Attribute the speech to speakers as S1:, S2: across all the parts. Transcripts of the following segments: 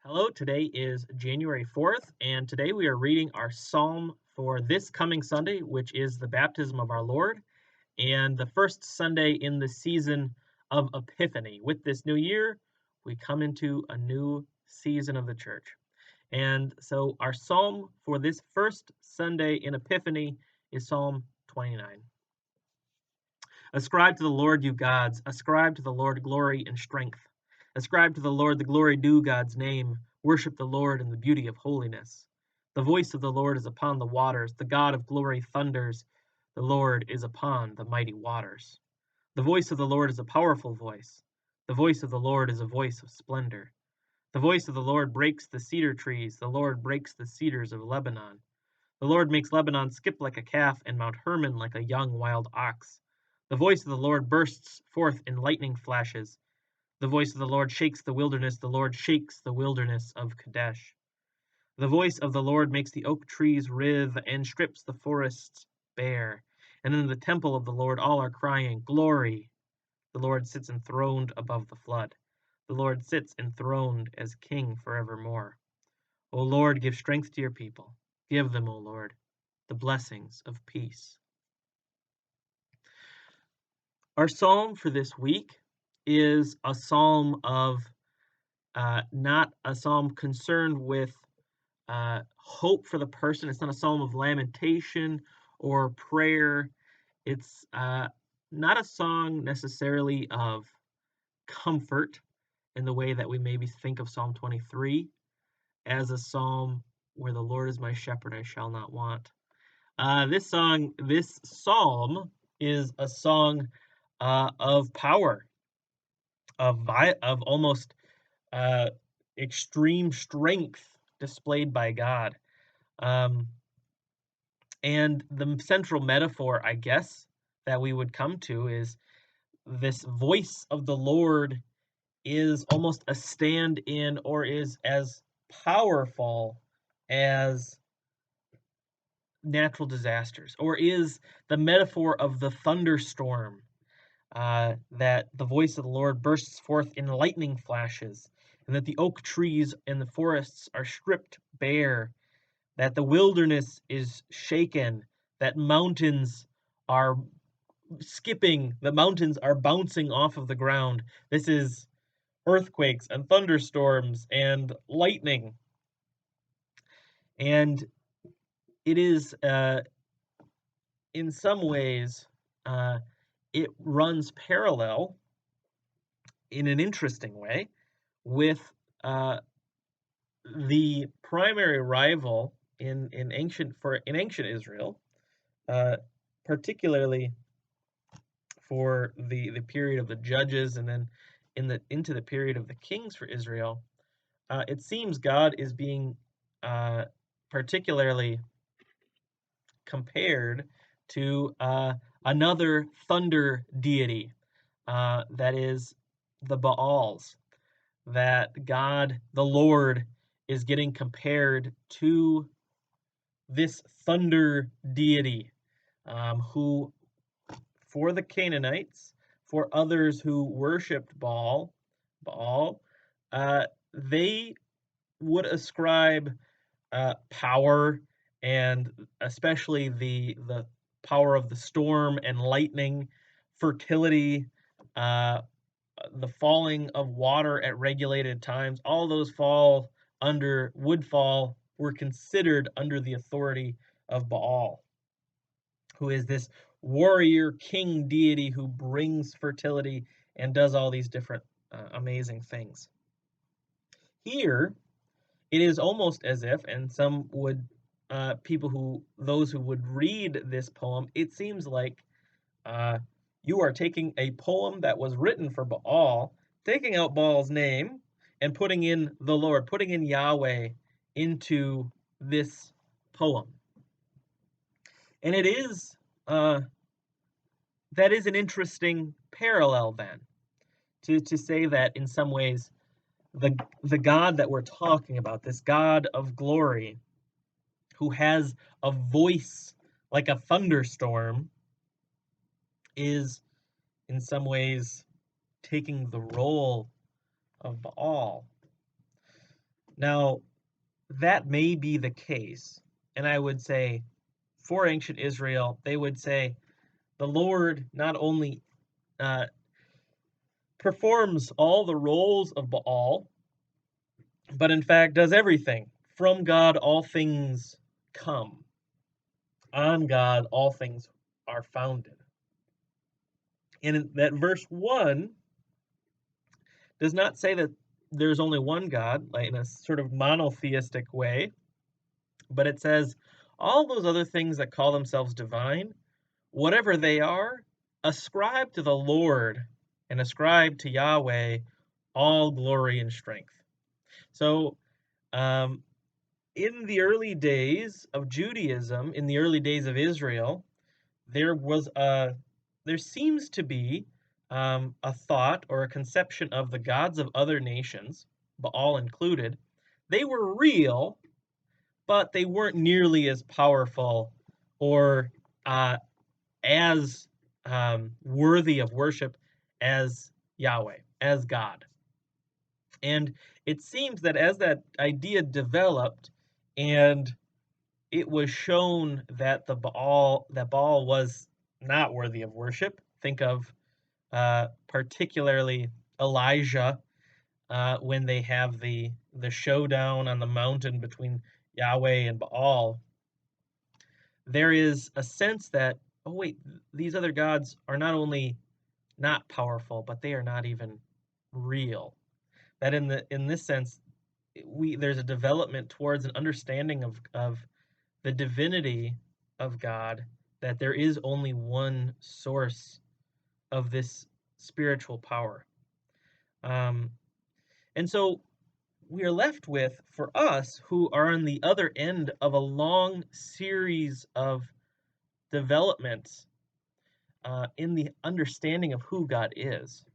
S1: Hello, today is January 4th, and today we are reading our psalm for this coming Sunday, which is the baptism of our Lord, and the first Sunday in the season of Epiphany. With this new year, we come into a new season of the church. And so our psalm for this first Sunday in Epiphany is Psalm 29. Ascribe to the Lord, you gods, ascribe to the Lord glory and strength. Ascribe to the Lord the glory due God's name. Worship the Lord in the beauty of holiness. The voice of the Lord is upon the waters. The God of glory thunders. The Lord is upon the mighty waters. The voice of the Lord is a powerful voice. The voice of the Lord is a voice of splendor. The voice of the Lord breaks the cedar trees. The Lord breaks the cedars of Lebanon. The Lord makes Lebanon skip like a calf and Mount Hermon like a young wild ox. The voice of the Lord bursts forth in lightning flashes. The voice of the Lord shakes the wilderness. The Lord shakes the wilderness of Kadesh. The voice of the Lord makes the oak trees writhe and strips the forests bare. And in the temple of the Lord all are crying, Glory! The Lord sits enthroned above the flood. The Lord sits enthroned as King forevermore. O Lord, give strength to your people. Give them, O Lord, the blessings of peace. Our psalm for this week is a psalm of not a psalm concerned with hope for the person. It's not a psalm of lamentation or prayer. It's not a song necessarily of comfort in the way that we maybe think of Psalm 23 as a psalm where the Lord is my shepherd, I shall not want. This psalm is a song of power, of almost extreme strength displayed by God. And the central metaphor, I guess, that we would come to is this voice of the Lord is almost a stand in or is as powerful as natural disasters, or is the metaphor of the thunderstorm, that the voice of the Lord bursts forth in lightning flashes, and that the oak trees and the forests are stripped bare, that the wilderness is shaken, that mountains are skipping, the mountains are bouncing off of the ground. This is earthquakes and thunderstorms and lightning. And it is, in some ways, it runs parallel in an interesting way with the primary rival in ancient Israel, particularly for the period of the judges, and then into the period of the kings for Israel. It seems God is being particularly compared to another thunder deity, that is the Baals, that God, the Lord, is getting compared to this thunder deity, who, for the Canaanites, for others who worshipped Baal, they would ascribe power, and especially the power of the storm and lightning, fertility, the falling of water at regulated times. All those were considered under the authority of Baal, who is this warrior king deity who brings fertility and does all these different amazing things. Here, it is almost as if, and some would, those who would read this poem, it seems like you are taking a poem that was written for Baal, taking out Baal's name, and putting in the Lord, putting in Yahweh into this poem. And it is, that is an interesting parallel then, to say that in some ways, the God that we're talking about, this God of glory, who has a voice like a thunderstorm, is in some ways taking the role of Baal. Now, that may be the case, and I would say for ancient Israel, they would say the Lord not only uh, performs all the roles of Baal, but in fact does everything. From God, all things come. On God, all things are founded. And that verse 1 does not say that there's only one God, like in a sort of monotheistic way, but it says all those other things that call themselves divine, whatever they are, ascribe to the Lord and ascribe to Yahweh all glory and strength. So, um, in the early days of Judaism, in the early days of Israel, there was there seems to be a thought or a conception of the gods of other nations, Baal included. They were real, but they weren't nearly as powerful or uh, as worthy of worship as Yahweh, as God. And it seems that as that idea developed and it was shown that that Baal was not worthy of worship. Think of particularly Elijah when they have the showdown on the mountain between Yahweh and Baal. There is a sense that, oh wait, these other gods are not only not powerful, but they are not even real. That in this sense, there's a development towards an understanding of the divinity of God, that there is only one source of this spiritual power. Um, and so we are left with, for us who are on the other end of a long series of developments in the understanding of who God is,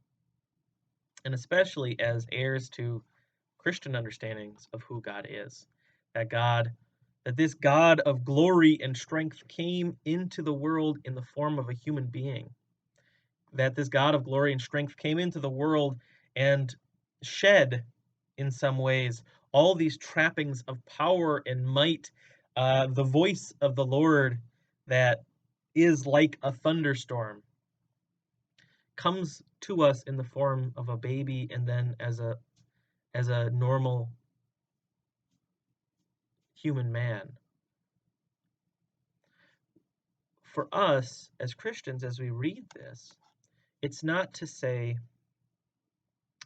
S1: and especially as heirs to Christian understandings of who God is, that God that this God of glory and strength came into the world in the form of a human being, that this God of glory and strength came into the world and shed, in some ways, all these trappings of power and might, the voice of the Lord that is like a thunderstorm comes to us in the form of a baby and then as a normal human man. For us as Christians, as we read this, it's not to say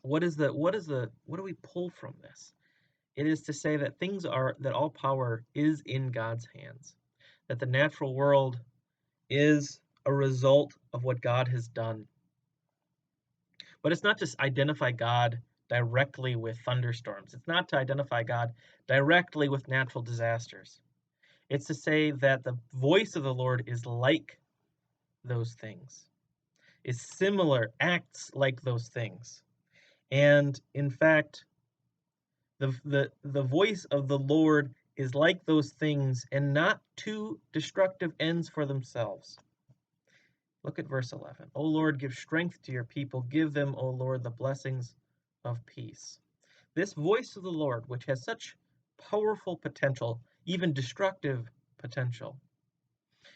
S1: what do we pull from this? It is to say that that all power is in God's hands, that the natural world is a result of what God has done. But it's not to identify God directly with thunderstorms. It's not to identify God directly with natural disasters. It's to say that the voice of the Lord is like those things, is similar, acts like those things. And in fact, the voice of the Lord is like those things and not to destructive ends for themselves. Look at verse 11. O Lord, give strength to your people. Give them, O Lord, the blessings of peace. This voice of the Lord, which has such powerful potential, even destructive potential,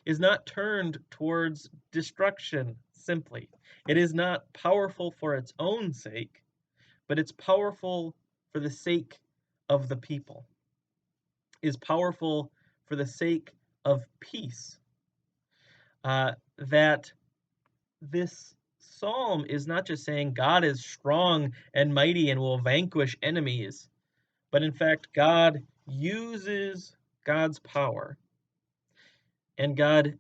S1: is not turned towards destruction simply. It is not powerful for its own sake, but it's powerful for the sake of the people, is powerful for the sake of peace. That this psalm is not just saying God is strong and mighty and will vanquish enemies, but in fact, God uses God's power, and God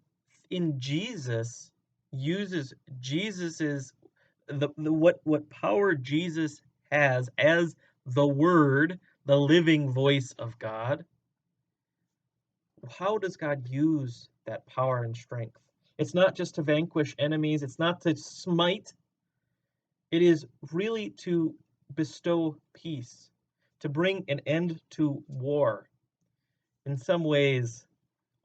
S1: in Jesus uses Jesus's what power Jesus has as the Word, the living voice of God. How does God use that power and strength? It's not just to vanquish enemies, it's not to smite, it is really to bestow peace, to bring an end to war. In some ways,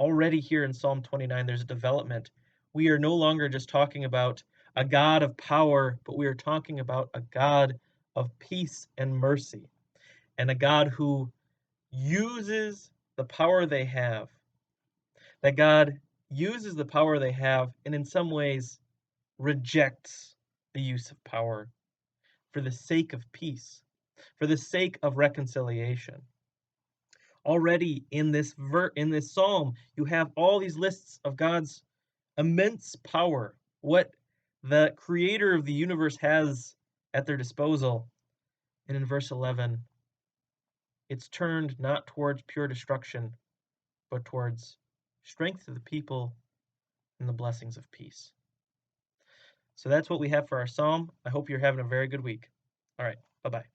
S1: already here in Psalm 29, there's a development. We are no longer just talking about a God of power, but we are talking about a God of peace and mercy. and a God who uses the power they have. That God uses the power they have and in some ways rejects the use of power for the sake of peace, for the sake of reconciliation. Already in this psalm, you have all these lists of God's immense power, what the creator of the universe has at their disposal. And in verse 11, it's turned not towards pure destruction, but towards strength of the people and the blessings of peace. So that's what we have for our psalm. I hope you're having a very good week. All right, bye-bye.